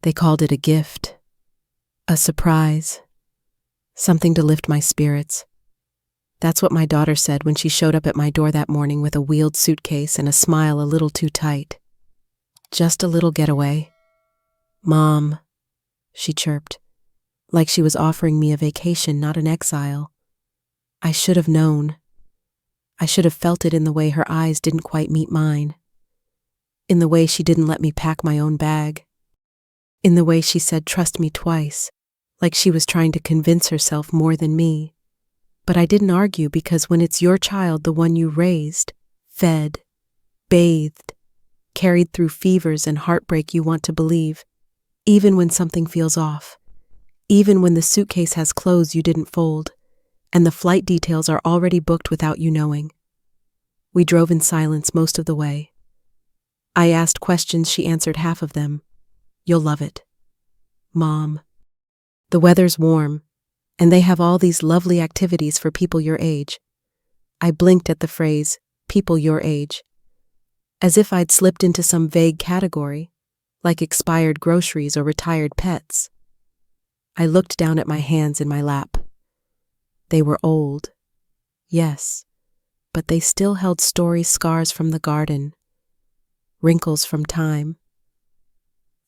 They called it a gift, a surprise, something to lift my spirits. That's what my daughter said when she showed up at my door that morning with a wheeled suitcase and a smile a little too tight. Just a little getaway. Mom, she chirped, like she was offering me a vacation, not an exile. I should have known. I should have felt it in the way her eyes didn't quite meet mine, in the way she didn't let me pack my own bag, in the way she said trust me twice, like she was trying to convince herself more than me. But I didn't argue, because when it's your child, the one you raised, fed, bathed, carried through fevers and heartbreak, you want to believe, even when something feels off, even when the suitcase has clothes you didn't fold, and the flight details are already booked without you knowing. We drove in silence most of the way. I asked questions, she answered half of them. You'll love it. Mom, the weather's warm, and they have all these lovely activities for people your age. I blinked at the phrase, people your age, as if I'd slipped into some vague category, like expired groceries or retired pets. I looked down at my hands in my lap. They were old, yes, but they still held story scars from the garden, wrinkles from time,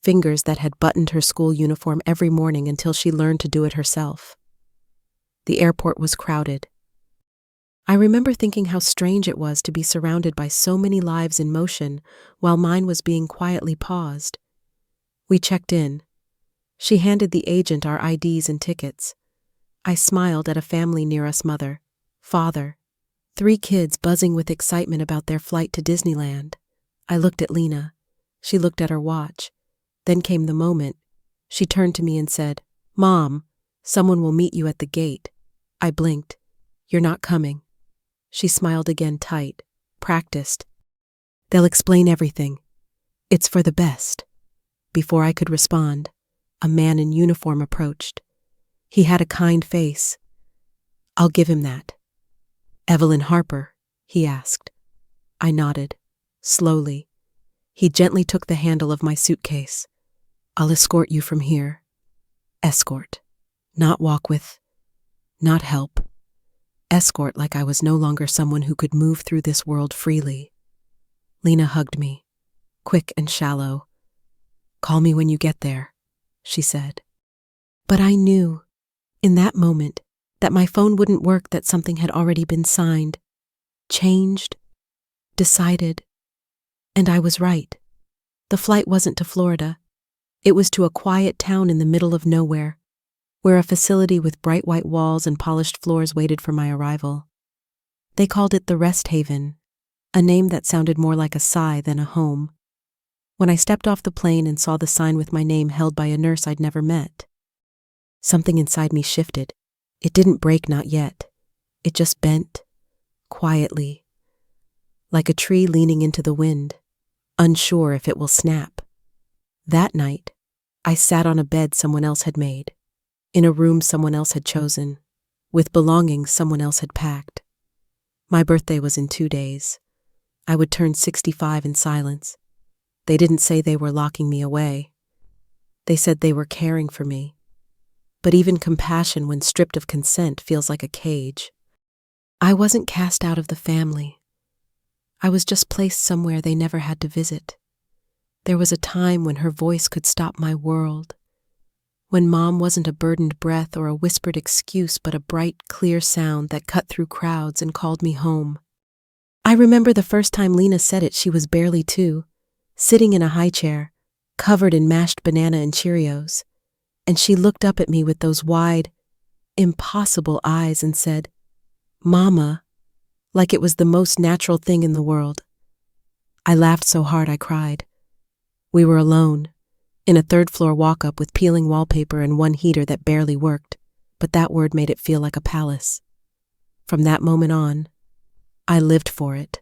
fingers that had buttoned her school uniform every morning until she learned to do it herself. The airport was crowded. I remember thinking how strange it was to be surrounded by so many lives in motion while mine was being quietly paused. We checked in. She handed the agent our IDs and tickets. I smiled at a family near us, mother, father, 3 kids buzzing with excitement about their flight to Disneyland. I looked at Lena. She looked at her watch. Then came the moment. She turned to me and said, Mom, someone will meet you at the gate. I blinked. You're not coming. She smiled again, tight, practiced. They'll explain everything. It's for the best. Before I could respond, a man in uniform approached. He had a kind face. I'll give him that. Evelyn Harper, he asked. I nodded, slowly. He gently took the handle of my suitcase. I'll escort you from here. Escort. Not walk with. Not help. Escort, like I was no longer someone who could move through this world freely. Lena hugged me, quick and shallow. Call me when you get there, she said. But I knew, in that moment, that my phone wouldn't work, that something had already been signed, changed, decided, and I was right. The flight wasn't to Florida. It was to a quiet town in the middle of nowhere, where a facility with bright white walls and polished floors waited for my arrival. They called it the Rest Haven, a name that sounded more like a sigh than a home. When I stepped off the plane and saw the sign with my name held by a nurse I'd never met, something inside me shifted. It didn't break, not yet. It just bent, quietly, like a tree leaning into the wind, unsure if it will snap. That night, I sat on a bed someone else had made, in a room someone else had chosen, with belongings someone else had packed. My birthday was in 2 days. I would turn 65 in silence. They didn't say they were locking me away. They said they were caring for me. But even compassion, when stripped of consent, feels like a cage. I wasn't cast out of the family. I was just placed somewhere they never had to visit. There was a time when her voice could stop my world, when Mom wasn't a burdened breath or a whispered excuse, but a bright, clear sound that cut through crowds and called me home. I remember the first time Lena said it. She was barely 2, sitting in a high chair, covered in mashed banana and Cheerios, and she looked up at me with those wide, impossible eyes and said, Mama, like it was the most natural thing in the world. I laughed so hard I cried. We were alone, in a 3rd-floor walk-up with peeling wallpaper and one heater that barely worked, but that word made it feel like a palace. From that moment on, I lived for it.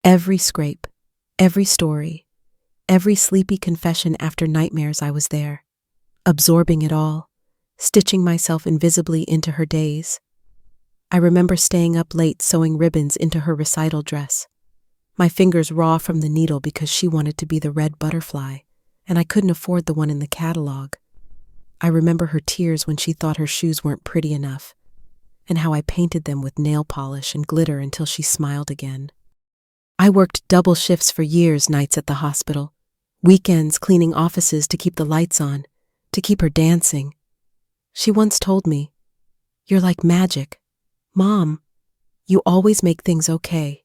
Every scrape, every story, every sleepy confession after nightmares, I was there, absorbing it all, stitching myself invisibly into her days. I remember staying up late sewing ribbons into her recital dress, my fingers raw from the needle because she wanted to be the red butterfly, and I couldn't afford the one in the catalog. I remember her tears when she thought her shoes weren't pretty enough, and how I painted them with nail polish and glitter until she smiled again. I worked double shifts for years, nights at the hospital, weekends cleaning offices to keep the lights on, to keep her dancing. She once told me, "You're like magic. Mom, you always make things okay."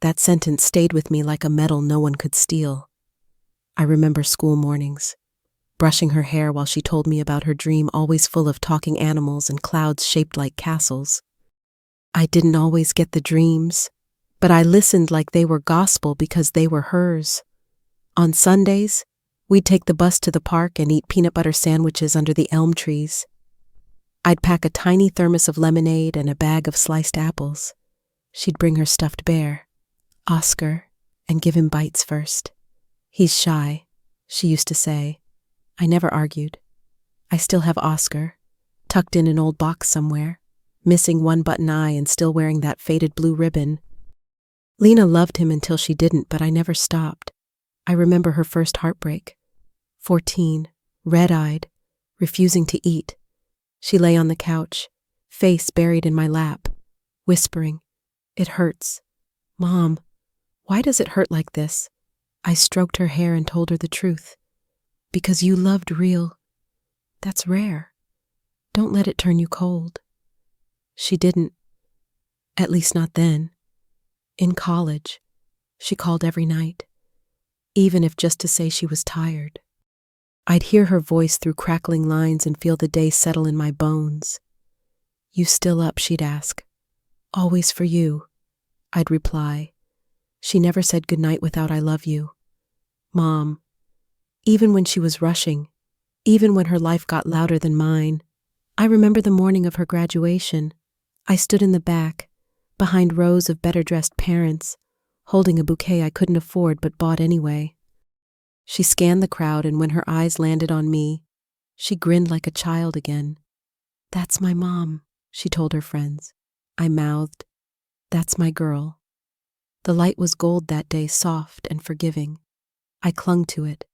That sentence stayed with me like a medal no one could steal. I remember school mornings, brushing her hair while she told me about her dream, always full of talking animals and clouds shaped like castles. I didn't always get the dreams, but I listened like they were gospel because they were hers. On Sundays, we'd take the bus to the park and eat peanut butter sandwiches under the elm trees. I'd pack a tiny thermos of lemonade and a bag of sliced apples. She'd bring her stuffed bear, Oscar, and give him bites first. "He's shy," she used to say. I never argued. I still have Oscar, tucked in an old box somewhere, missing one button eye and still wearing that faded blue ribbon. Lena loved him until she didn't, but I never stopped. I remember her first heartbreak. 14, red-eyed, refusing to eat. She lay on the couch, face buried in my lap, whispering, "It hurts. Mom, why does it hurt like this?" I stroked her hair and told her the truth. "Because you loved real. That's rare. Don't let it turn you cold." She didn't. At least not then. In college, she called every night, even if just to say she was tired. I'd hear her voice through crackling lines and feel the day settle in my bones. "You still up?" she'd ask. "Always for you," I'd reply. She never said goodnight without "I love you." Mom, even when she was rushing, even when her life got louder than mine. I remember the morning of her graduation. I stood in the back, behind rows of better-dressed parents, holding a bouquet I couldn't afford but bought anyway. She scanned the crowd, and when her eyes landed on me, she grinned like a child again. "That's my mom," she told her friends. I mouthed, "That's my girl." The light was gold that day, soft and forgiving. I clung to it.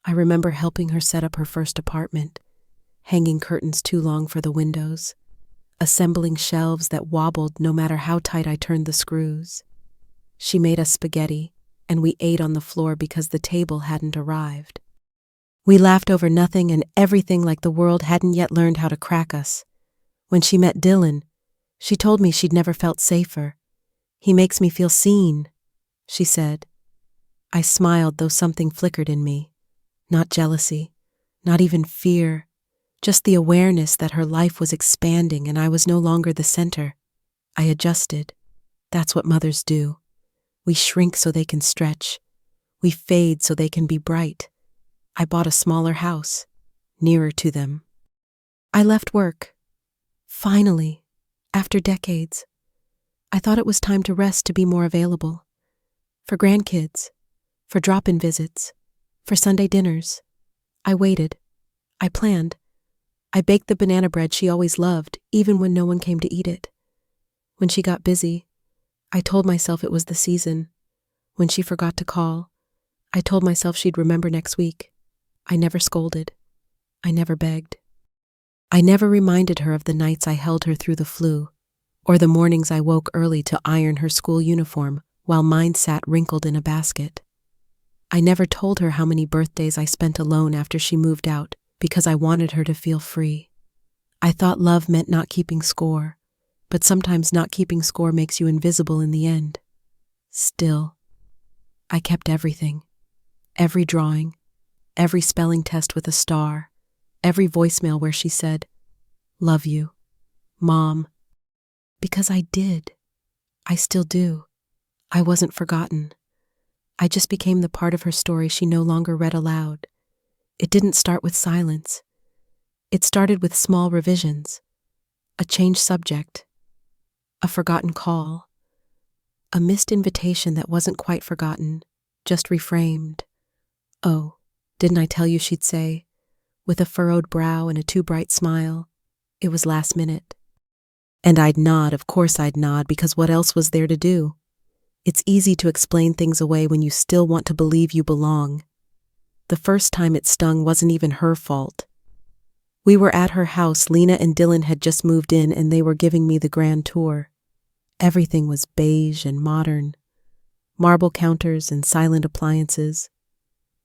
I remember helping her set up her first apartment, hanging curtains too long for the windows, assembling shelves that wobbled no matter how tight I turned the screws. She made us spaghetti, and we ate on the floor because the table hadn't arrived. We laughed over nothing and everything like the world hadn't yet learned how to crack us. When she met Dylan, she told me she'd never felt safer. "He makes me feel seen," she said. I smiled, though something flickered in me. Not jealousy, not even fear, just the awareness that her life was expanding and I was no longer the center. I adjusted. That's what mothers do. We shrink so they can stretch. We fade so they can be bright. I bought a smaller house, nearer to them. I left work. Finally, after decades. I thought it was time to rest, to be more available. For grandkids, for drop-in visits, for Sunday dinners. I waited. I planned. I baked the banana bread she always loved, even when no one came to eat it. When she got busy, I told myself it was the season. When she forgot to call, I told myself she'd remember next week. I never scolded. I never begged. I never reminded her of the nights I held her through the flu, or the mornings I woke early to iron her school uniform while mine sat wrinkled in a basket. I never told her how many birthdays I spent alone after she moved out because I wanted her to feel free. I thought love meant not keeping score, but sometimes not keeping score makes you invisible in the end. Still, I kept everything. Every drawing, every spelling test with a star, every voicemail where she said, "Love you, Mom." Because I did. I still do. I wasn't forgotten. I just became the part of her story she no longer read aloud. It didn't start with silence. It started with small revisions, a changed subject, a forgotten call, a missed invitation that wasn't quite forgotten, just reframed. "Oh, didn't I tell you?" she'd say, with a furrowed brow and a too bright smile. It was last minute. And I'd nod, of course I'd nod, because what else was there to do? It's easy to explain things away when you still want to believe you belong. The first time it stung wasn't even her fault. We were at her house. Lena and Dylan had just moved in and they were giving me the grand tour. Everything was beige and modern. Marble counters and silent appliances.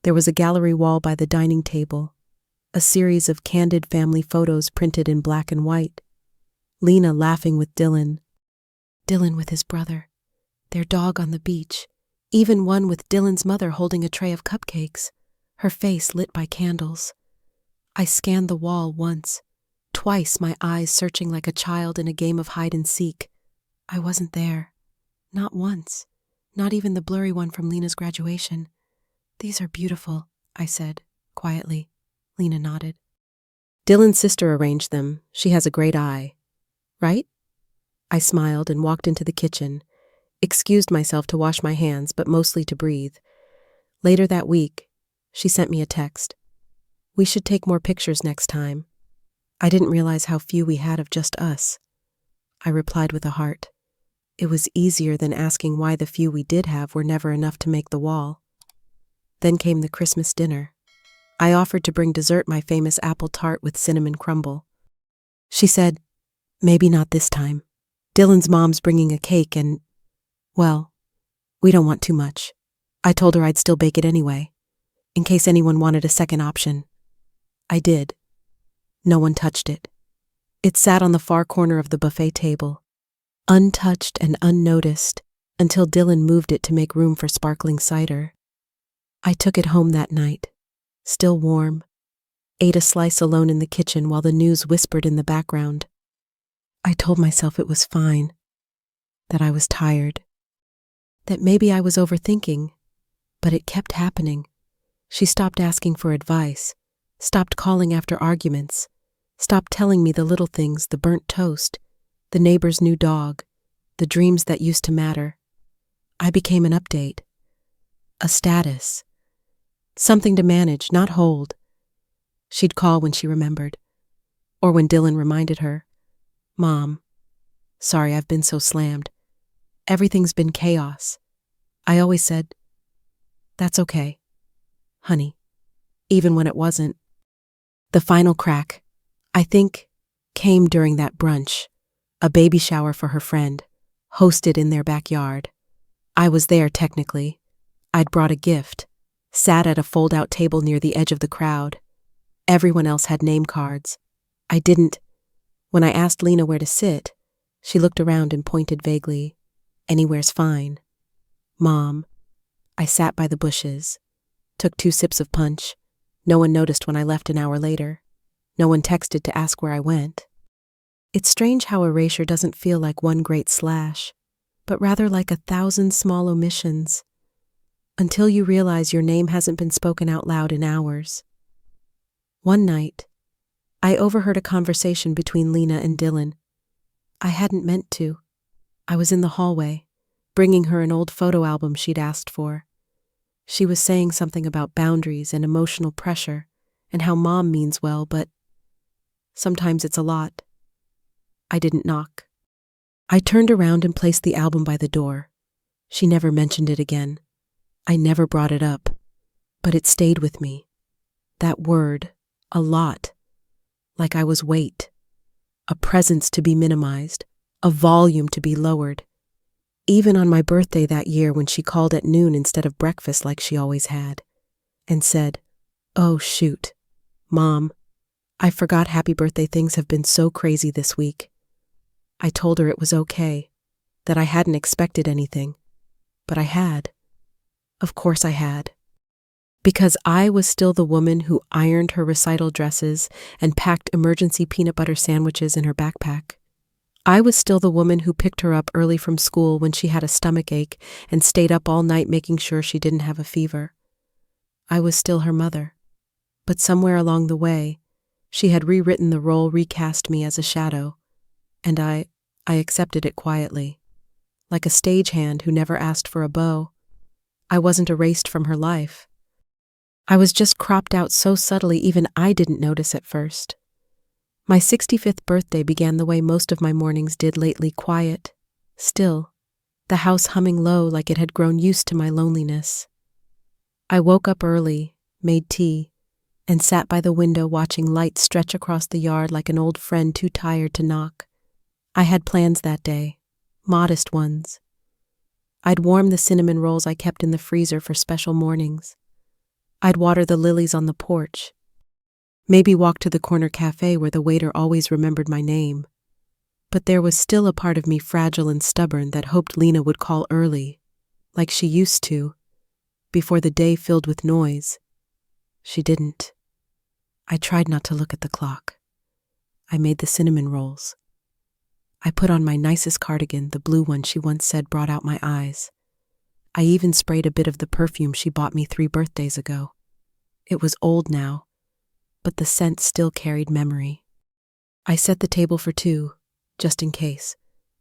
There was a gallery wall by the dining table. A series of candid family photos printed in black and white. Lena laughing with Dylan. Dylan with his brother. Their dog on the beach. Even one with Dylan's mother holding a tray of cupcakes. Her face lit by candles. I scanned the wall once. Twice, my eyes searching like a child in a game of hide and seek. I wasn't there. Not once. Not even the blurry one from Lena's graduation. "These are beautiful," I said, quietly. Lena nodded. "Dylan's sister arranged them. She has a great eye. Right?" I smiled and walked into the kitchen, excused myself to wash my hands, but mostly to breathe. Later that week, she sent me a text. "We should take more pictures next time." I didn't realize how few we had of just us. I replied with a heart. It was easier than asking why the few we did have were never enough to make the wall. Then came the Christmas dinner. I offered to bring dessert, my famous apple tart with cinnamon crumble. She said, "Maybe not this time. Dylan's mom's bringing a cake and, well, we don't want too much." I told her I'd still bake it anyway, in case anyone wanted a second option. I did. No one touched it. It sat on the far corner of the buffet table, untouched and unnoticed, until Dylan moved it to make room for sparkling cider. I took it home that night, still warm, ate a slice alone in the kitchen while the news whispered in the background. I told myself it was fine, that I was tired, that maybe I was overthinking, but it kept happening. She stopped asking for advice, stopped calling after arguments, stopped telling me the little things, the burnt toast, the neighbor's new dog, the dreams that used to matter. I became an update, a status, something to manage, not hold. She'd call when she remembered, or when Dylan reminded her, "Mom, sorry I've been so slammed. Everything's been chaos." I always said, "That's okay, honey," even when it wasn't. The final crack, I think, came during that brunch, a baby shower for her friend, hosted in their backyard. I was there technically. I'd brought a gift, sat at a fold-out table near the edge of the crowd. Everyone else had name cards. I didn't. When I asked Lena where to sit, she looked around and pointed vaguely. "Anywhere's fine." "Mom." I sat by the bushes, took 2 sips of punch. No one noticed when I left an hour later. No one texted to ask where I went. It's strange how erasure doesn't feel like one great slash, but rather like 1,000 small omissions, until you realize your name hasn't been spoken out loud in hours. One night, I overheard a conversation between Lena and Dylan. I hadn't meant to. I was in the hallway, bringing her an old photo album she'd asked for. She was saying something about boundaries and emotional pressure, and how Mom means well, but sometimes it's a lot. I didn't knock. I turned around and placed the album by the door. She never mentioned it again. I never brought it up, but it stayed with me. That word, a lot, like I was weight, a presence to be minimized, a volume to be lowered. Even on my birthday that year when she called at noon instead of breakfast like she always had, and said, "Oh shoot, Mom, I forgot happy birthday things have been so crazy this week." I told her it was okay, that I hadn't expected anything, but I had. Of course I had. Because I was still the woman who ironed her recital dresses and packed emergency peanut butter sandwiches in her backpack. I was still the woman who picked her up early from school when she had a stomach ache and stayed up all night making sure she didn't have a fever. I was still her mother. But somewhere along the way, she had rewritten the role, recast me as a shadow, and I accepted it quietly. Like a stagehand who never asked for a beau, I wasn't erased from her life. I was just cropped out so subtly even I didn't notice at first. My 65th birthday began the way most of my mornings did lately, quiet, still, the house humming low like it had grown used to my loneliness. I woke up early, made tea, and sat by the window watching light stretch across the yard like an old friend too tired to knock. I had plans that day, modest ones. I'd warm the cinnamon rolls I kept in the freezer for special mornings. I'd water the lilies on the porch. Maybe walk to the corner cafe where the waiter always remembered my name. But there was still a part of me fragile and stubborn that hoped 𝗀𝗏 would call early, like she used to, before the day filled with noise. She didn't. I tried not to look at the clock. I made the cinnamon rolls. I put on my nicest cardigan, the blue one she once said brought out my eyes. I even sprayed a bit of the perfume she bought me 3 birthdays ago. It was old now, but the scent still carried memory. I set the table for 2, just in case.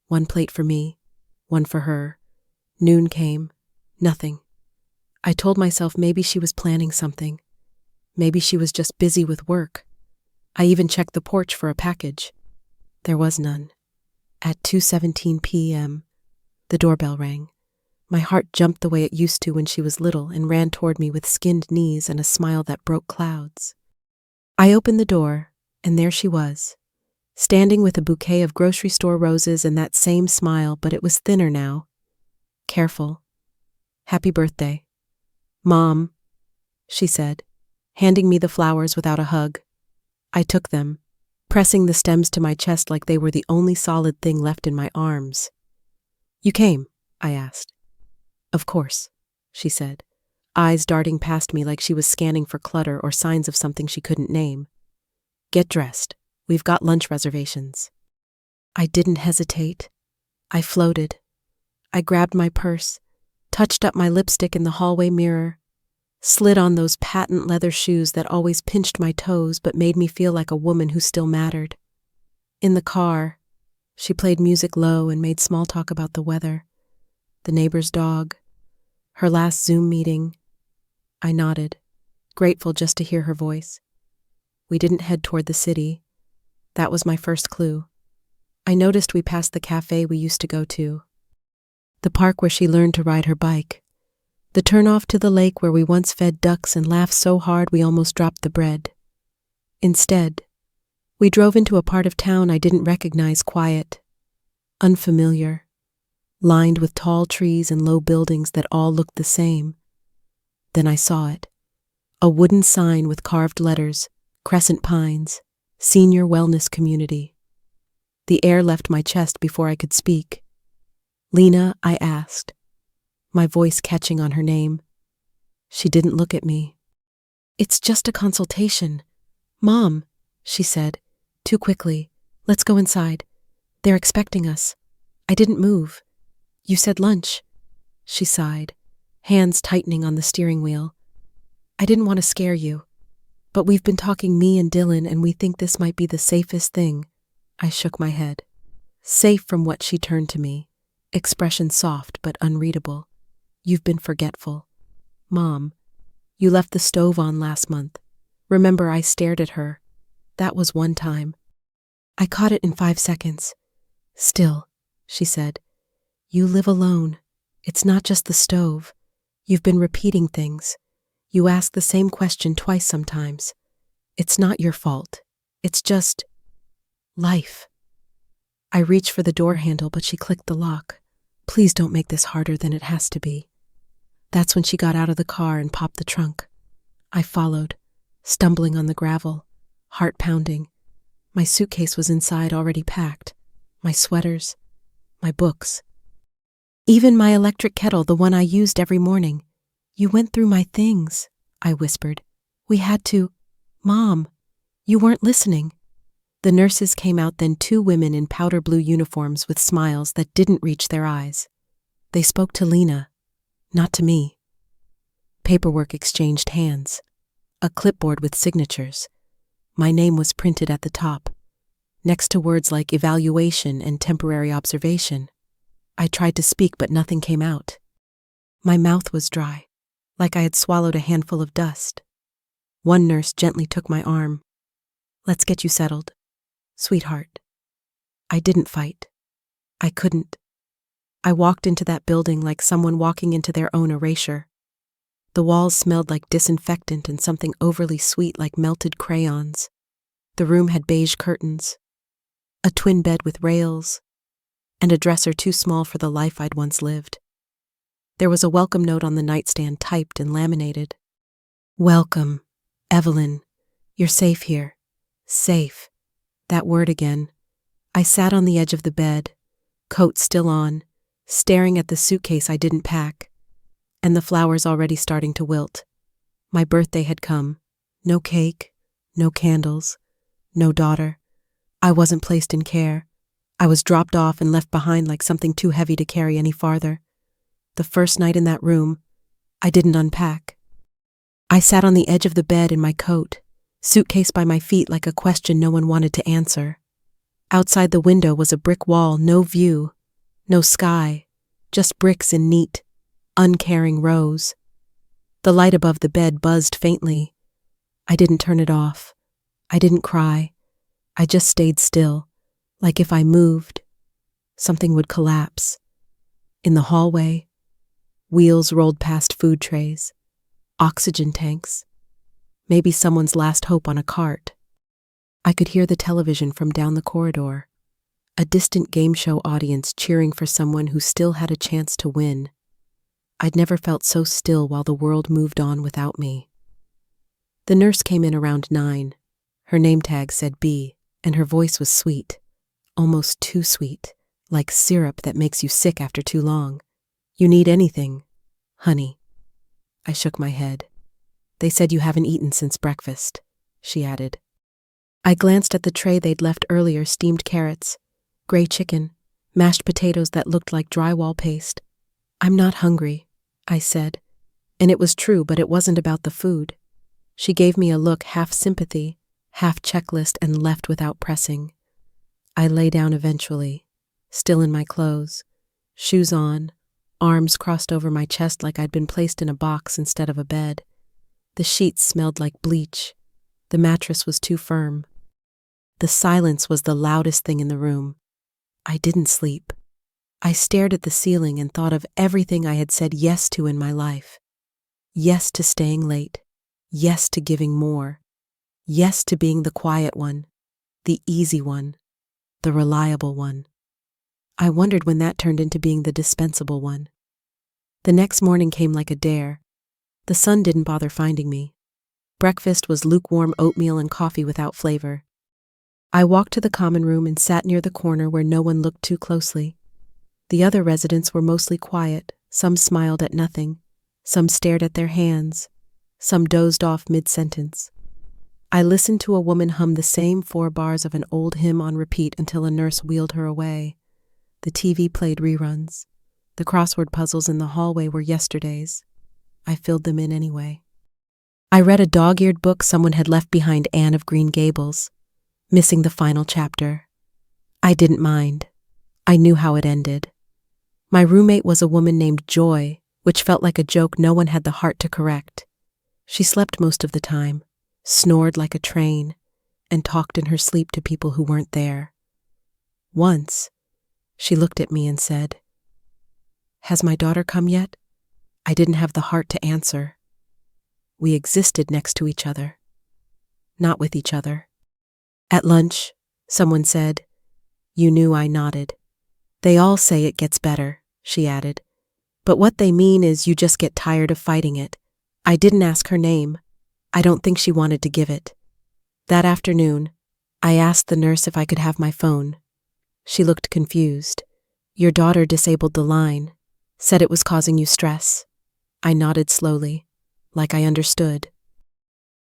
1 plate for me, 1 for her. Noon came. Nothing. I told myself maybe she was planning something. Maybe she was just busy with work. I even checked the porch for a package. There was none. At 2:17 p.m., the doorbell rang. My heart jumped the way it used to when she was little and ran toward me with skinned knees and a smile that broke clouds. I opened the door, and there she was, standing with a bouquet of grocery store roses and that same smile, but it was thinner now. Careful. Happy birthday. Mom, she said, handing me the flowers without a hug. I took them, pressing the stems to my chest like they were the only solid thing left in my arms. You came? I asked. Of course, she said, eyes darting past me like she was scanning for clutter or signs of something she couldn't name. Get dressed. We've got lunch reservations. I didn't hesitate. I floated. I grabbed my purse, touched up my lipstick in the hallway mirror, slid on those patent leather shoes that always pinched my toes but made me feel like a woman who still mattered. In the car, she played music low and made small talk about the weather, the neighbor's dog, her last Zoom meeting. I nodded, grateful just to hear her voice. We didn't head toward the city. That was my first clue. I noticed we passed the cafe we used to go to, the park where she learned to ride her bike, the turnoff to the lake where we once fed ducks and laughed so hard we almost dropped the bread. Instead, we drove into a part of town I didn't recognize, quiet, unfamiliar, lined with tall trees and low buildings that all looked the same. Then I saw it, a wooden sign with carved letters, Crescent Pines, Senior Wellness Community. The air left my chest before I could speak. Lena, I asked, my voice catching on her name. She didn't look at me. It's just a consultation. Mom, she said, too quickly. Let's go inside. They're expecting us. I didn't move. You said lunch. She sighed, hands tightening on the steering wheel. I didn't want to scare you, but we've been talking, me and Dylan, and we think this might be the safest thing. I shook my head. Safe from what? She turned to me, expression soft but unreadable. You've been forgetful. Mom, you left the stove on last month. Remember, I stared at her. That was one time. I caught it in 5 seconds. Still, she said, you live alone. It's not just the stove. You've been repeating things. You ask the same question twice sometimes. It's not your fault. It's just life. I reached for the door handle, but she clicked the lock. Please don't make this harder than it has to be. That's when she got out of the car and popped the trunk. I followed, stumbling on the gravel, heart pounding. My suitcase was inside, already packed. My sweaters, my books. Even my electric kettle, the one I used every morning. You went through my things, I whispered. We had to. Mom, you weren't listening. The nurses came out, then 2 women in powder blue uniforms with smiles that didn't reach their eyes. They spoke to Lena, not to me. Paperwork exchanged hands. A clipboard with signatures. My name was printed at the top, next to words like evaluation and temporary observation. I tried to speak, but nothing came out. My mouth was dry, like I had swallowed a handful of dust. One nurse gently took my arm. Let's get you settled, sweetheart. I didn't fight. I couldn't. I walked into that building like someone walking into their own erasure. The walls smelled like disinfectant and something overly sweet like melted crayons. The room had beige curtains, a twin bed with rails, and a dresser too small for the life I'd once lived. There was a welcome note on the nightstand typed and laminated. Welcome, Evelyn. You're safe here. Safe. That word again. I sat on the edge of the bed, coat still on, staring at the suitcase I didn't pack, and the flowers already starting to wilt. My birthday had come. No cake, no candles, no daughter. I wasn't placed in care. I was dropped off and left behind like something too heavy to carry any farther. The first night in that room, I didn't unpack. I sat on the edge of the bed in my coat, suitcase by my feet like a question no one wanted to answer. Outside the window was a brick wall, no view, no sky, just bricks in neat, uncaring rows. The light above the bed buzzed faintly. I didn't turn it off. I didn't cry. I just stayed still, like if I moved, something would collapse. In the hallway, wheels rolled past food trays, oxygen tanks, maybe someone's last hope on a cart. I could hear the television from down the corridor, a distant game show audience cheering for someone who still had a chance to win. I'd never felt so still while the world moved on without me. The nurse came in around 9. Her name tag said B, and her voice was sweet, almost too sweet, like syrup that makes you sick after too long. You need anything, honey? I shook my head. They said you haven't eaten since breakfast, she added. I glanced at the tray they'd left earlier, steamed carrots, gray chicken, mashed potatoes that looked like drywall paste. I'm not hungry, I said, and it was true, but it wasn't about the food. She gave me a look, half sympathy, half checklist, and left without pressing. I lay down eventually, still in my clothes, shoes on, arms crossed over my chest like I'd been placed in a box instead of a bed. The sheets smelled like bleach. The mattress was too firm. The silence was the loudest thing in the room. I didn't sleep. I stared at the ceiling and thought of everything I had said yes to in my life. Yes to staying late. Yes to giving more. Yes to being the quiet one, the easy one, the reliable one. I wondered when that turned into being the dispensable one. The next morning came like a dare. The sun didn't bother finding me. Breakfast was lukewarm oatmeal and coffee without flavor. I walked to the common room and sat near the corner where no one looked too closely. The other residents were mostly quiet. Some smiled at nothing. Some stared at their hands. Some dozed off mid-sentence. I listened to a woman hum the same 4 bars of an old hymn on repeat until a nurse wheeled her away. The TV played reruns. The crossword puzzles in the hallway were yesterday's. I filled them in anyway. I read a dog-eared book someone had left behind, Anne of Green Gables, missing the final chapter. I didn't mind. I knew how it ended. My roommate was a woman named Joy, which felt like a joke no one had the heart to correct. She slept most of the time, snored like a train, and talked in her sleep to people who weren't there. Once, she looked at me and said, "Has my daughter come yet?" I didn't have the heart to answer. We existed next to each other, not with each other. At lunch, someone said, "You knew." I nodded. "They all say it gets better," she added. "But what they mean is you just get tired of fighting it." I didn't ask her name. I don't think she wanted to give it. That afternoon, I asked the nurse if I could have my phone. She looked confused. "Your daughter disabled the line, said it was causing you stress." I nodded slowly, like I understood.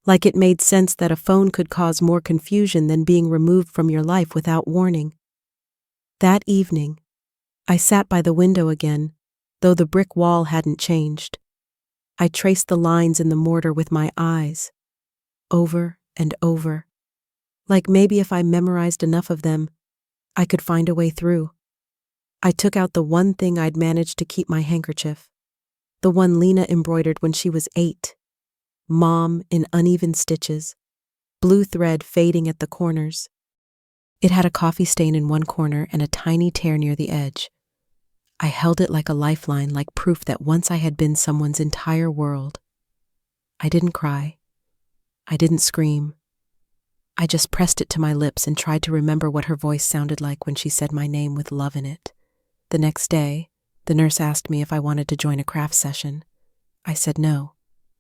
Like it made sense that a phone could cause more confusion than being removed from your life without warning. That evening, I sat by the window again, though the brick wall hadn't changed. I traced the lines in the mortar with my eyes, over and over, like maybe if I memorized enough of them, I could find a way through. I took out the one thing I'd managed to keep, my handkerchief, the one Lena embroidered when she was 8, Mom in uneven stitches, blue thread fading at the corners. It had a coffee stain in one corner and a tiny tear near the edge. I held it like a lifeline, like proof that once I had been someone's entire world. I didn't cry. I didn't scream. I just pressed it to my lips and tried to remember what her voice sounded like when she said my name with love in it. The next day, the nurse asked me if I wanted to join a craft session. I said no.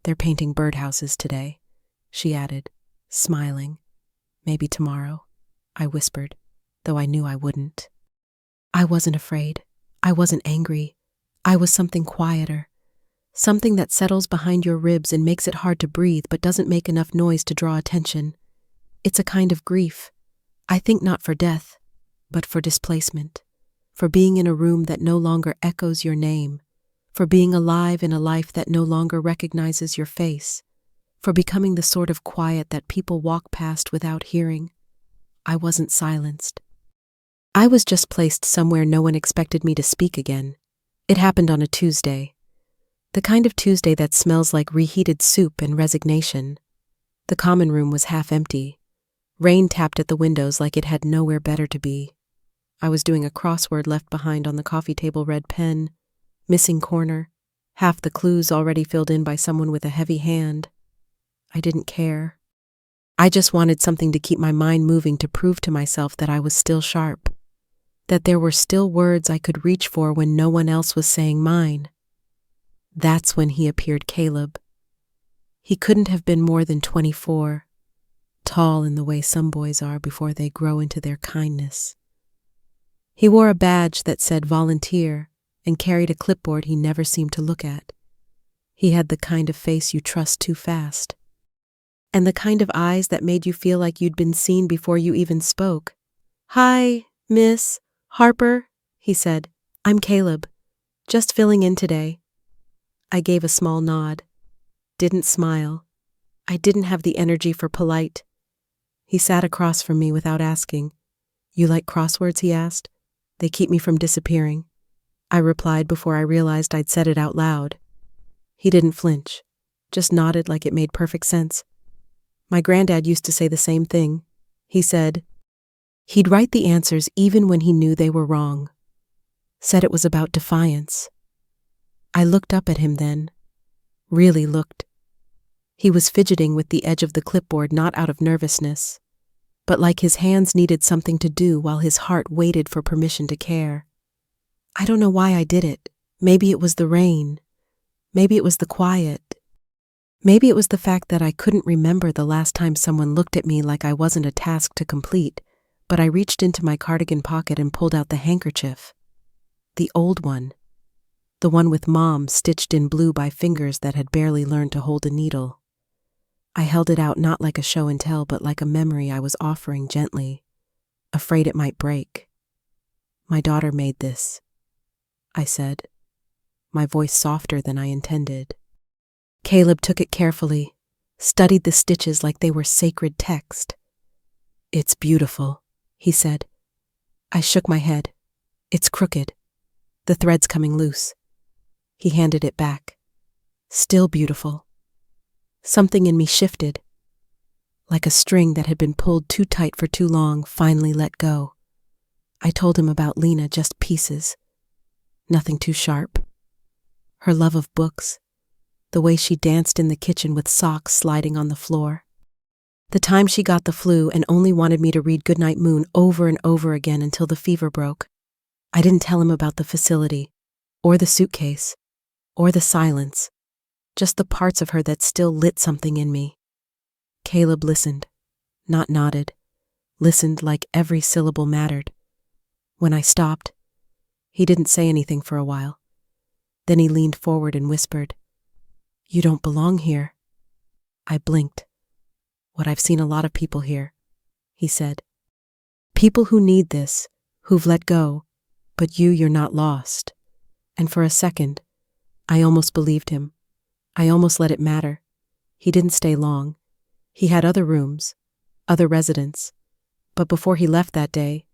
They're painting birdhouses today. She added, smiling. Maybe tomorrow, I whispered, though I knew I wouldn't. I wasn't afraid. I wasn't angry. I was something quieter. Something that settles behind your ribs and makes it hard to breathe but doesn't make enough noise to draw attention. It's a kind of grief. I think not for death, but for displacement. For being in a room that no longer echoes your name. For being alive in a life that no longer recognizes your face. For becoming the sort of quiet that people walk past without hearing. I wasn't silenced. I was just placed somewhere no one expected me to speak again. It happened on a Tuesday. The kind of Tuesday that smells like reheated soup and resignation. The common room was half empty. Rain tapped at the windows like it had nowhere better to be. I was doing a crossword left behind on the coffee table red pen. Missing corner. Half the clues already filled in by someone with a heavy hand. I didn't care. I just wanted something to keep my mind moving to prove to myself that I was still sharp. That there were still words I could reach for when no one else was saying mine. That's when he appeared, Caleb. He couldn't have been more than 24, tall in the way some boys are before they grow into their kindness. He wore a badge that said volunteer and carried a clipboard he never seemed to look at. He had the kind of face you trust too fast. And the kind of eyes that made you feel like you'd been seen before you even spoke. "Hi, Miss Harper," he said. "I'm Caleb. Just filling in today." I gave a small nod. Didn't smile. I didn't have the energy for polite. He sat across from me without asking. "You like crosswords?" he asked. "They keep me from disappearing." I replied before I realized I'd said it out loud. He didn't flinch, just nodded like it made perfect sense. My granddad used to say the same thing. He said he'd write the answers even when he knew they were wrong. Said it was about defiance. I looked up at him then. Really looked. He was fidgeting with the edge of the clipboard, not out of nervousness, but like his hands needed something to do while his heart waited for permission to care. I don't know why I did it. Maybe it was the rain. Maybe it was the quiet. Maybe it was the fact that I couldn't remember the last time someone looked at me like I wasn't a task to complete, but I reached into my cardigan pocket and pulled out the handkerchief. The old one. The one with Mom stitched in blue by fingers that had barely learned to hold a needle. I held it out not like a show and tell, but like a memory I was offering gently, afraid it might break. "My daughter made this," I said, my voice softer than I intended. Caleb took it carefully, studied the stitches like they were sacred text. "It's beautiful," he said. I shook my head. "It's crooked. The thread's coming loose." He handed it back. "Still beautiful." Something in me shifted, like a string that had been pulled too tight for too long finally let go. I told him about Lena, just pieces. Nothing too sharp. Her love of books, the way she danced in the kitchen with socks sliding on the floor. The time she got the flu and only wanted me to read Goodnight Moon over and over again until the fever broke. I didn't tell him about the facility, or the suitcase, or the silence, just the parts of her that still lit something in me. Caleb listened, not nodded, listened like every syllable mattered. When I stopped, he didn't say anything for a while. Then he leaned forward and whispered, "You don't belong here." I blinked. "What I've seen a lot of people here," he said. "People who need this, who've let go, but you're not lost." And for a second, I almost believed him. I almost let it matter. He didn't stay long. He had other rooms, other residents. But before he left that day,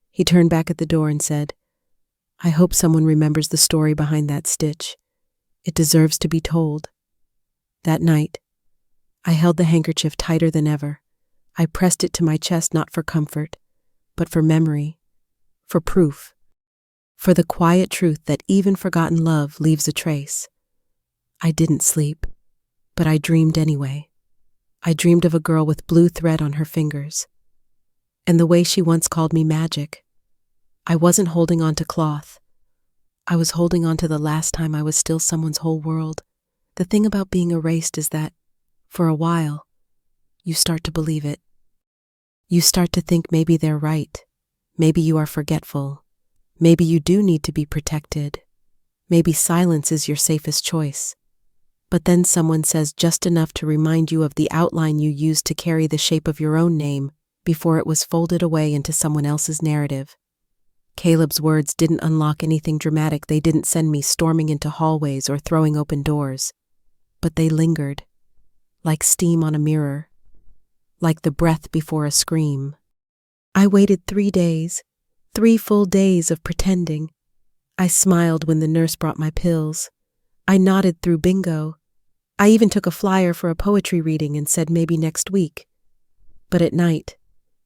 he turned back at the door and said, "I hope someone remembers the story behind that stitch. It deserves to be told." That night, I held the handkerchief tighter than ever. I pressed it to my chest not for comfort, but for memory, for proof, for the quiet truth that even forgotten love leaves a trace. I didn't sleep. But I dreamed anyway. I dreamed of a girl with blue thread on her fingers. And the way she once called me magic. I wasn't holding on to cloth. I was holding on to the last time I was still someone's whole world. The thing about being erased is that, for a while, you start to believe it. You start to think maybe they're right. Maybe you are forgetful. Maybe you do need to be protected. Maybe silence is your safest choice. But then someone says just enough to remind you of the outline you used to carry the shape of your own name before it was folded away into someone else's narrative. Caleb's words didn't unlock anything dramatic. They didn't send me storming into hallways or throwing open doors. But they lingered, like steam on a mirror, like the breath before a scream. I waited 3 days, 3 full days of pretending. I smiled when the nurse brought my pills. I nodded through bingo. I even took a flyer for a poetry reading and said maybe next week. But at night,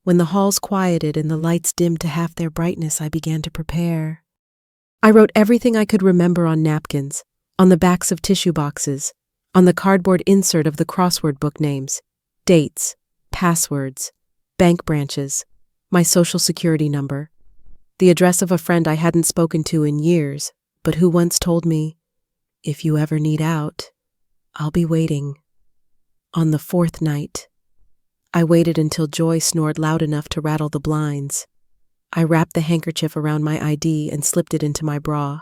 when the halls quieted and the lights dimmed to half their brightness, I began to prepare. I wrote everything I could remember on napkins, on the backs of tissue boxes, on the cardboard insert of the crossword book names, dates, passwords, bank branches, my social security number, the address of a friend I hadn't spoken to in years, but who once told me, "If you ever need out, I'll be waiting." On the 4th night, I waited until Joy snored loud enough to rattle the blinds. I wrapped the handkerchief around my ID and slipped it into my bra.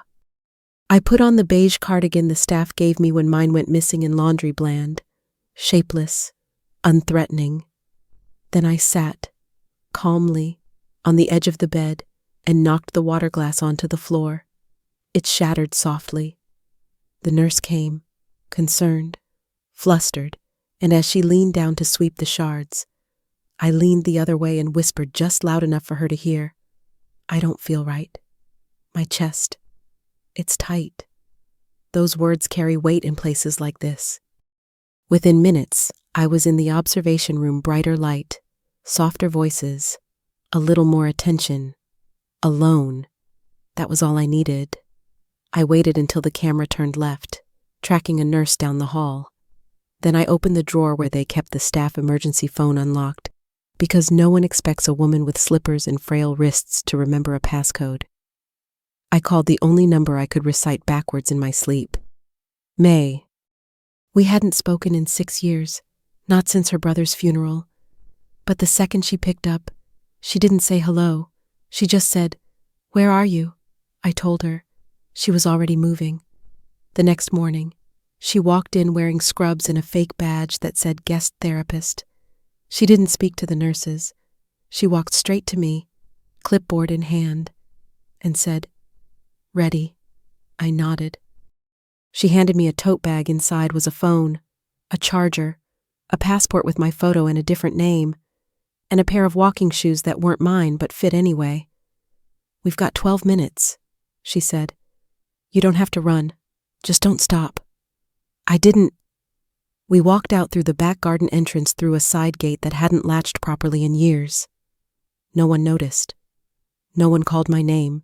I put on the beige cardigan the staff gave me when mine went missing in laundry, bland, shapeless, unthreatening. Then I sat, calmly, on the edge of the bed and knocked the water glass onto the floor. It shattered softly. The nurse came, concerned, flustered, and as she leaned down to sweep the shards, I leaned the other way and whispered just loud enough for her to hear, "I don't feel right. My chest, it's tight." Those words carry weight in places like this. Within minutes, I was in the observation room, brighter light, softer voices, a little more attention, alone. That was all I needed. I waited until the camera turned left, tracking a nurse down the hall. Then I opened the drawer where they kept the staff emergency phone unlocked, because no one expects a woman with slippers and frail wrists to remember a passcode. I called the only number I could recite backwards in my sleep. May. We hadn't spoken in 6 years, not since her brother's funeral. But the second she picked up, she didn't say hello. She just said, "Where are you?" I told her. She was already moving. The next morning, she walked in wearing scrubs and a fake badge that said guest therapist. She didn't speak to the nurses. She walked straight to me, clipboard in hand, and said, "Ready." I nodded. She handed me a tote bag. Inside was a phone, a charger, a passport with my photo and a different name, and a pair of walking shoes that weren't mine but fit anyway. "We've got 12 minutes, she said. "You don't have to run. Just don't stop." I didn't. We walked out through the back garden entrance through a side gate that hadn't latched properly in years. No one noticed. No one called my name.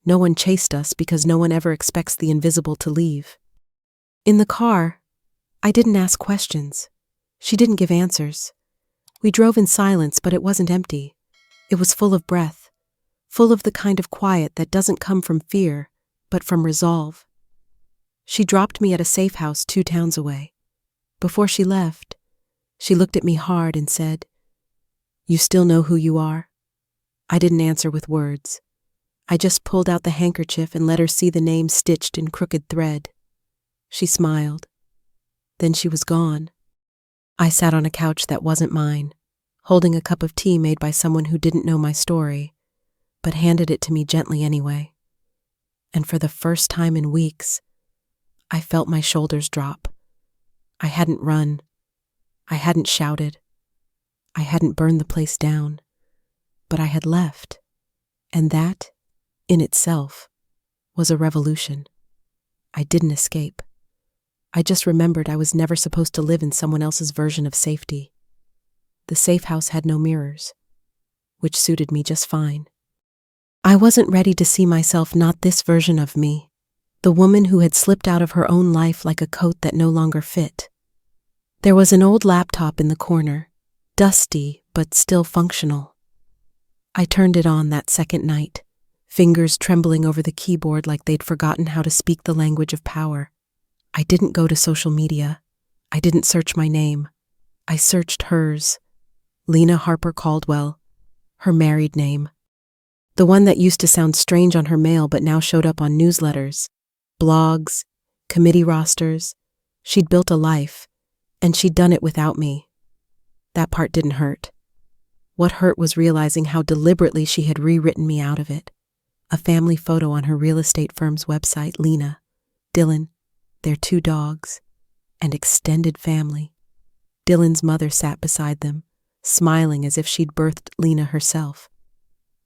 No one chased us because no one ever expects the invisible to leave. In the car, I didn't ask questions. She didn't give answers. We drove in silence, but it wasn't empty. It was full of breath, full of the kind of quiet that doesn't come from fear, but from resolve. She dropped me at a safe house 2 towns away. Before she left, she looked at me hard and said, "You still know who you are?" I didn't answer with words. I just pulled out the handkerchief and let her see the name stitched in crooked thread. She smiled. Then she was gone. I sat on a couch that wasn't mine, holding a cup of tea made by someone who didn't know my story, but handed it to me gently anyway. And for the first time in weeks, I felt my shoulders drop. I hadn't run. I hadn't shouted. I hadn't burned the place down. But I had left. And that, in itself, was a revolution. I didn't escape. I just remembered I was never supposed to live in someone else's version of safety. The safe house had no mirrors, which suited me just fine. I wasn't ready to see myself not this version of me, the woman who had slipped out of her own life like a coat that no longer fit. There was an old laptop in the corner, dusty but still functional. I turned it on that second night, fingers trembling over the keyboard like they'd forgotten how to speak the language of power. I didn't go to social media. I didn't search my name. I searched hers, 𝗪𝗲𝗱𝗃𝗁, her married name. The one that used to sound strange on her mail but now showed up on newsletters, blogs, committee rosters. She'd built a life, and she'd done it without me. That part didn't hurt. What hurt was realizing how deliberately she had rewritten me out of it. A family photo on her real estate firm's website, Lena, Dylan, their 2 dogs, and extended family. Dylan's mother sat beside them, smiling as if she'd birthed Lena herself.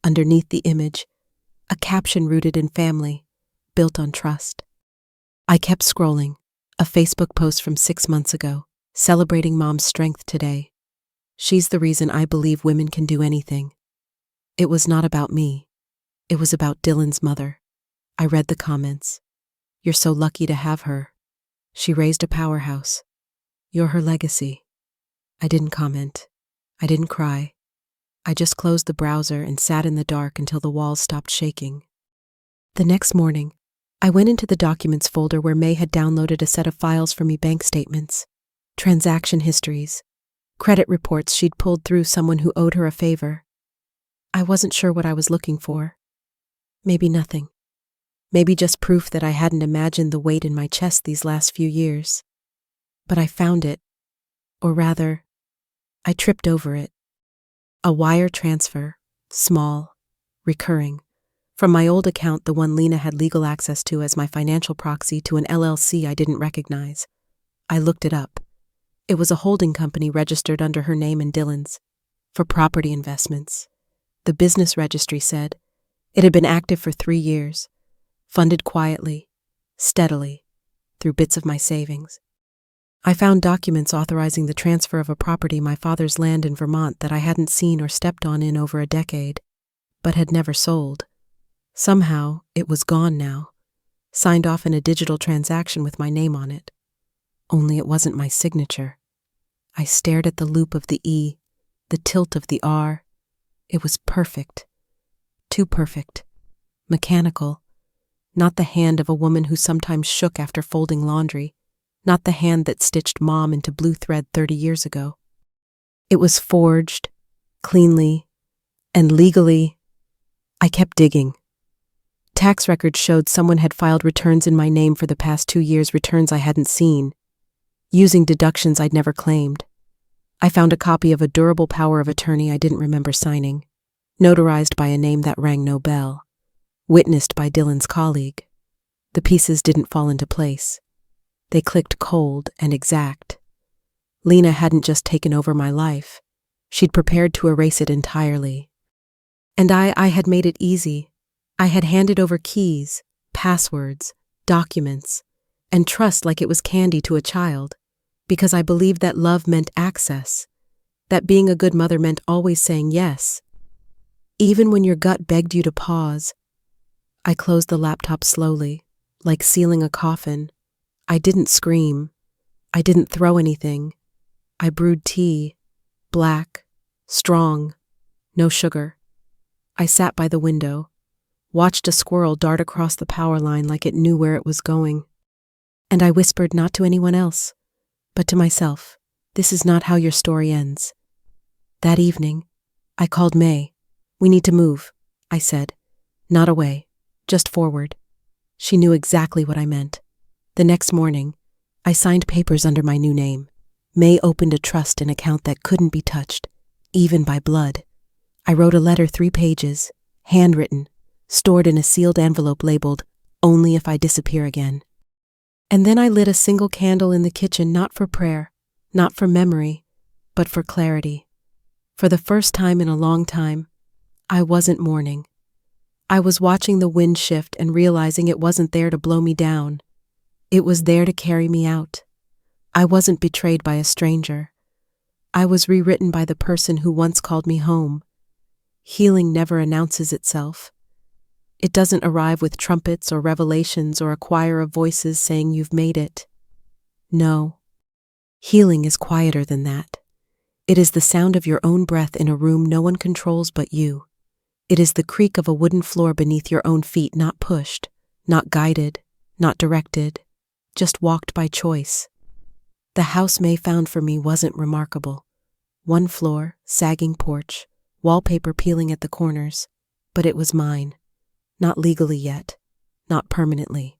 Underneath the image, a caption rooted in family, built on trust. I kept scrolling, a Facebook post from 6 months ago, celebrating Mom's strength today. She's the reason I believe women can do anything. It was not about me. It was about Dylan's mother. I read the comments. You're so lucky to have her. She raised a powerhouse. You're her legacy. I didn't comment. I didn't cry. I just closed the browser and sat in the dark until the walls stopped shaking. The next morning, I went into the documents folder where May had downloaded a set of files for me: bank statements, transaction histories, credit reports she'd pulled through someone who owed her a favor. I wasn't sure what I was looking for. Maybe nothing. Maybe just proof that I hadn't imagined the weight in my chest these last few years. But I found it, or rather, I tripped over it. A wire transfer, small, recurring, from my old account, the one Lena had legal access to as my financial proxy, to an LLC I didn't recognize. I looked it up. It was a holding company registered under her name and Dylan's, for property investments. The business registry said it had been active for 3 years, funded quietly, steadily, through bits of my savings. I found documents authorizing the transfer of a property, my father's land in Vermont, that I hadn't seen or stepped on in over a decade, but had never sold. Somehow, it was gone now, signed off in a digital transaction with my name on it. Only it wasn't my signature. I stared at the loop of the E, the tilt of the R. It was perfect. Too perfect. Mechanical. Not the hand of a woman who sometimes shook after folding laundry. Not the hand that stitched Mom into blue thread 30 years ago. It was forged, cleanly, and legally. I kept digging. Tax records showed someone had filed returns in my name for the past 2 years, returns I hadn't seen, using deductions I'd never claimed. I found a copy of a durable power of attorney I didn't remember signing, notarized by a name that rang no bell, witnessed by Dylan's colleague. The pieces didn't fall into place. They clicked cold and exact. Lena hadn't just taken over my life. She'd prepared to erase it entirely. And I had made it easy. I had handed over keys, passwords, documents, and trust like it was candy to a child, because I believed that love meant access, that being a good mother meant always saying yes, even when your gut begged you to pause. I closed the laptop slowly, like sealing a coffin. I didn't scream. I didn't throw anything. I brewed tea, black, strong, no sugar. I sat by the window, watched a squirrel dart across the power line like it knew where it was going. And I whispered, not to anyone else, but to myself, this is not how your story ends. That evening, I called May. We need to move, I said. Not away, just forward. She knew exactly what I meant. The next morning, I signed papers under my new name. May opened a trust and account that couldn't be touched, even by blood. I wrote a letter 3 pages, handwritten, stored in a sealed envelope labeled, "Only if I disappear again." And then I lit a single candle in the kitchen, not for prayer, not for memory, but for clarity. For the first time in a long time, I wasn't mourning. I was watching the wind shift and realizing it wasn't there to blow me down. It was there to carry me out. I wasn't betrayed by a stranger. I was rewritten by the person who once called me home. Healing never announces itself. It doesn't arrive with trumpets or revelations or a choir of voices saying you've made it. No. Healing is quieter than that. It is the sound of your own breath in a room no one controls but you. It is the creak of a wooden floor beneath your own feet, not pushed, not guided, not directed, just walked by choice. The house May found for me wasn't remarkable. One floor, sagging porch, wallpaper peeling at the corners, but it was mine. Not legally yet, not permanently,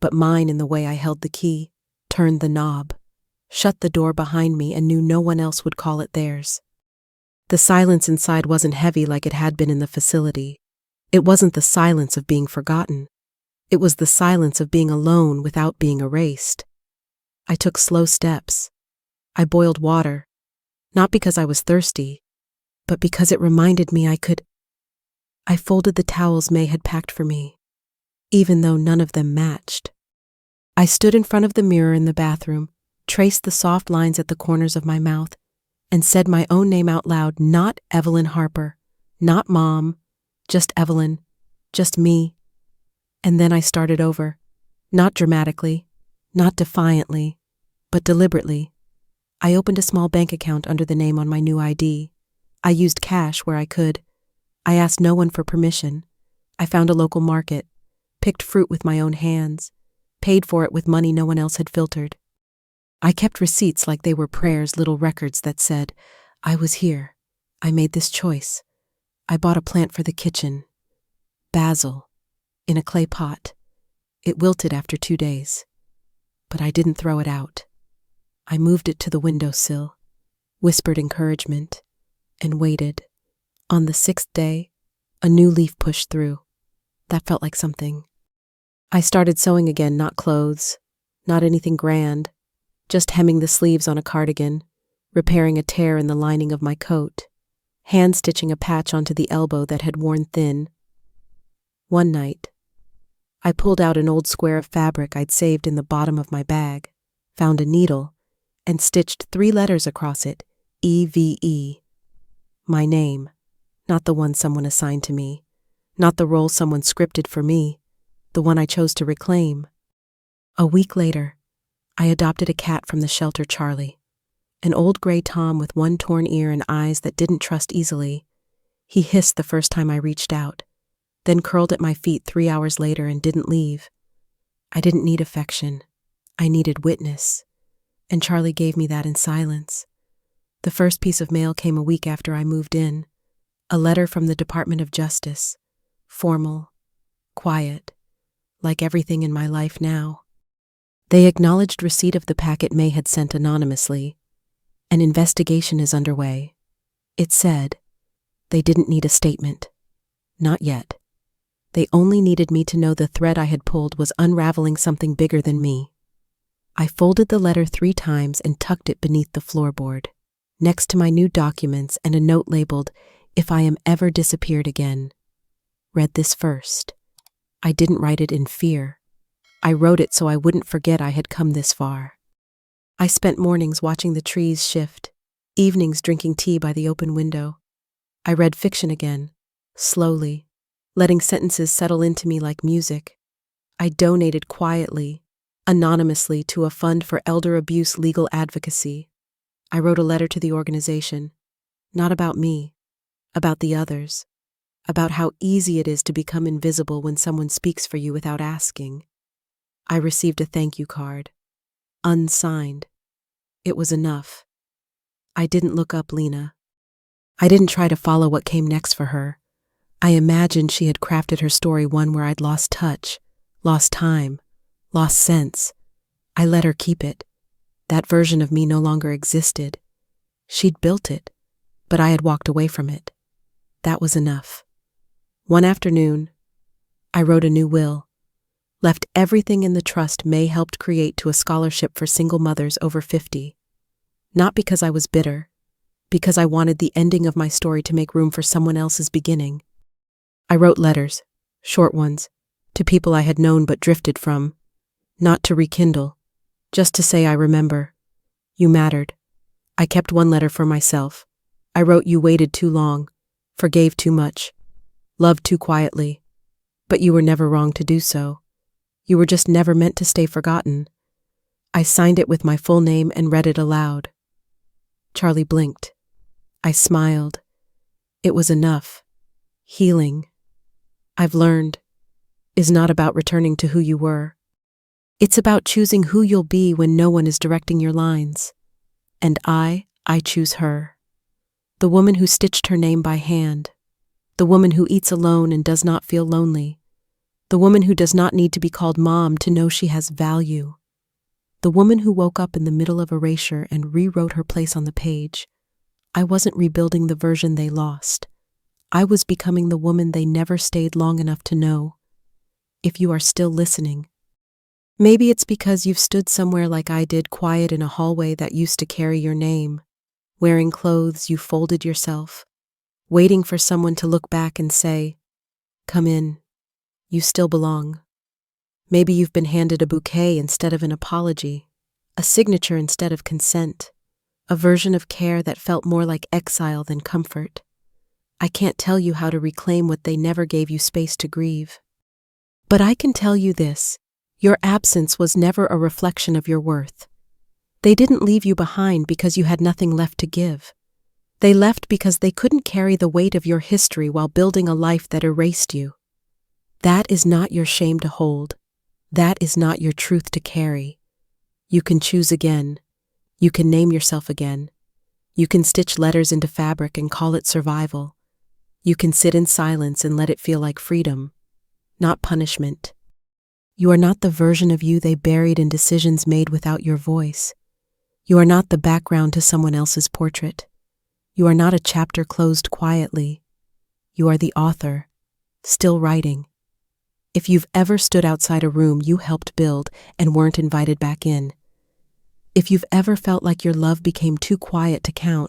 but mine in the way I held the key, turned the knob, shut the door behind me, and knew no one else would call it theirs. The silence inside wasn't heavy like it had been in the facility. It wasn't the silence of being forgotten. It was the silence of being alone without being erased. I took slow steps. I boiled water, not because I was thirsty, but because it reminded me I could. I folded the towels May had packed for me, even though none of them matched. I stood in front of the mirror in the bathroom, traced the soft lines at the corners of my mouth, and said my own name out loud, not Evelyn Harper, not Mom, just Evelyn, just me. And then I started over, not dramatically, not defiantly, but deliberately. I opened a small bank account under the name on my new ID. I used cash where I could. I asked no one for permission. I found a local market, picked fruit with my own hands, paid for it with money no one else had filtered. I kept receipts like they were prayers, little records that said, I was here. I made this choice. I bought a plant for the kitchen. Basil, in a clay pot. It wilted after 2 days. But I didn't throw it out. I moved it to the windowsill, whispered encouragement, and waited. On the 6th day, a new leaf pushed through. That felt like something. I started sewing again, not clothes, not anything grand, just hemming the sleeves on a cardigan, repairing a tear in the lining of my coat, hand-stitching a patch onto the elbow that had worn thin. One night, I pulled out an old square of fabric I'd saved in the bottom of my bag, found a needle, and stitched 3 letters across it, EVE. My name, not the one someone assigned to me, not the role someone scripted for me, the one I chose to reclaim. A week later, I adopted a cat from the shelter, Charlie, an old gray Tom with one torn ear and eyes that didn't trust easily. He hissed the first time I reached out, then curled at my feet 3 hours later and didn't leave. I didn't need affection. I needed witness, and Charlie gave me that in silence. The first piece of mail came a week after I moved in, a letter from the Department of Justice, formal, quiet, like everything in my life now. They acknowledged receipt of the packet May had sent anonymously. An investigation is underway. It said they didn't need a statement. Not yet. They only needed me to know the thread I had pulled was unraveling something bigger than me. I folded the letter 3 times and tucked it beneath the floorboard, next to my new documents and a note labeled, If I am ever disappeared again. Read this first. I didn't write it in fear. I wrote it so I wouldn't forget I had come this far. I spent mornings watching the trees shift, evenings drinking tea by the open window. I read fiction again, slowly, letting sentences settle into me like music. I donated quietly, anonymously to a fund for elder abuse legal advocacy. I wrote a letter to the organization, not about me, about the others, about how easy it is to become invisible when someone speaks for you without asking. I received a thank you card, unsigned. It was enough. I didn't look up Lena. I didn't try to follow what came next for her. I imagined she had crafted her story one where I'd lost touch, lost time, lost sense. I let her keep it. That version of me no longer existed. She'd built it, but I had walked away from it. That was enough. One afternoon, I wrote a new will. Left everything in the trust May helped create to a scholarship for single mothers over 50. Not because I was bitter, because I wanted the ending of my story to make room for someone else's beginning. I wrote letters, short ones, to people I had known but drifted from, not to rekindle, just to say I remember. You mattered. I kept one letter for myself. I wrote you waited too long, forgave too much, loved too quietly, but you were never wrong to do so. You were just never meant to stay forgotten. I signed it with my full name and read it aloud. Charlie blinked. I smiled. It was enough. Healing, I've learned, is not about returning to who you were. It's about choosing who you'll be when no one is directing your lines. And I choose her. The woman who stitched her name by hand. The woman who eats alone and does not feel lonely. The woman who does not need to be called mom to know she has value. The woman who woke up in the middle of erasure and rewrote her place on the page. I wasn't rebuilding the version they lost. I was becoming the woman they never stayed long enough to know. If you are still listening, maybe it's because you've stood somewhere like I did, quiet in a hallway that used to carry your name, wearing clothes you folded yourself, waiting for someone to look back and say, "Come in, you still belong." Maybe you've been handed a bouquet instead of an apology, a signature instead of consent, a version of care that felt more like exile than comfort. I can't tell you how to reclaim what they never gave you space to grieve. But I can tell you this: your absence was never a reflection of your worth. They didn't leave you behind because you had nothing left to give. They left because they couldn't carry the weight of your history while building a life that erased you. That is not your shame to hold. That is not your truth to carry. You can choose again. You can name yourself again. You can stitch letters into fabric and call it survival. You can sit in silence and let it feel like freedom, not punishment. You are not the version of you they buried in decisions made without your voice. You are not the background to someone else's portrait. You are not a chapter closed quietly. You are the author, still writing. If you've ever stood outside a room you helped build and weren't invited back in, if you've ever felt like your love became too quiet to count,